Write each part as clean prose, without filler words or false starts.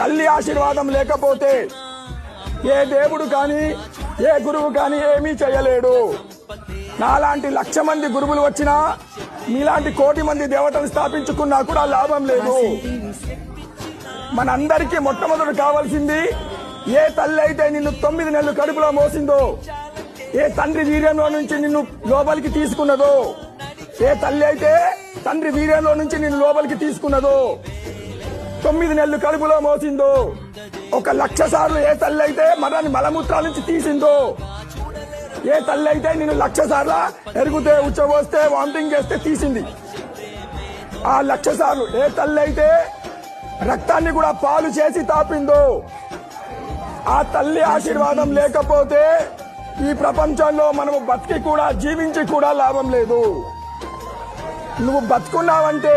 తల్లి ఆశీర్వాదం లేకపోతే ఏ దేవుడు కానీ ఏ గురువు కానీ ఏమీ చేయలేడు. నాలాంటి 1,00,000 మంది గురువులు వచ్చినా మీలాంటి 1,00,00,000 మంది దేవతలు స్థాపించుకున్నా కూడా లాభం లేదు. మనందరికీ మొట్టమొదటి కావాల్సింది, ఏ తల్లి అయితే నిన్ను 9 నెలలు కడుపులో మోసిందో, ఏ తండ్రి వీర్యంలో నుంచి నిన్ను లోపలికి తీసుకున్నదో, ఏ తల్లి అయితే తండ్రి వీర్యంలో నుంచి నిన్ను లోపలికి తీసుకున్నదో, 9 నెలలు కడుపులో మోసిందో, 1,00,000 సార్లు ఏ తల్లి అయితే మలమూత్రాల నుంచి తీసిందో, ఏ తల్లి అయితే నేను 1,00,000 సార్లు ఎరుగుతే ఉచ్చబోస్తే వామిటింగ్ చేస్తే తీసింది, ఆ 1,00,000 సార్లు ఏ తల్లి అయితే రక్తాన్ని కూడా పాలు చేసి తాపిందో, ఆ తల్లి ఆశీర్వాదం లేకపోతే ఈ ప్రపంచంలో మనము బతికి కూడా జీవించి కూడా లాభం లేదు. నువ్వు బతుకున్నావంటే,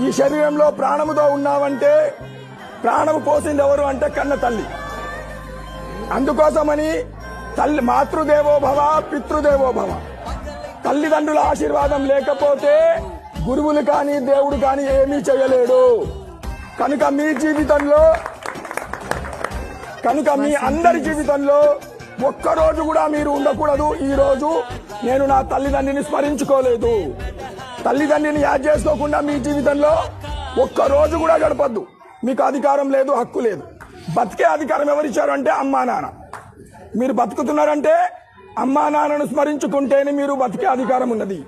ఈ శరీరంలో ప్రాణముతో ఉన్నావంటే, ప్రాణము పోసింది ఎవరు అంటే కన్న తల్లి. అందుకోసమని తల్లి మాతృదేవో భవ పితృదేవో భవ, తల్లిదండ్రుల ఆశీర్వాదం లేకపోతే గురువులు కానీ దేవుడు కానీ ఏమీ చేయలేడు. కనుక మీ అందరి జీవితంలో ఒక్కరోజు కూడా మీరు ఉండకూడదు, ఈ రోజు నేను నా తల్లిదండ్రిని స్మరించుకోలేదు, తల్లిదండ్రిని యాద్ చేసుకోకుండా మీ జీవితంలో ఒక్కరోజు కూడా గడపద్దు. మీకు అధికారం లేదు, హక్కు లేదు. బతికే అధికారం ఎవరిచ్చారు అంటే అమ్మా నాన్న. మీరు బతుకుతున్నారంటే అమ్మా నాన్నను స్మరించుకుంటేనే మీరు బతికే అధికారం ఉన్నది.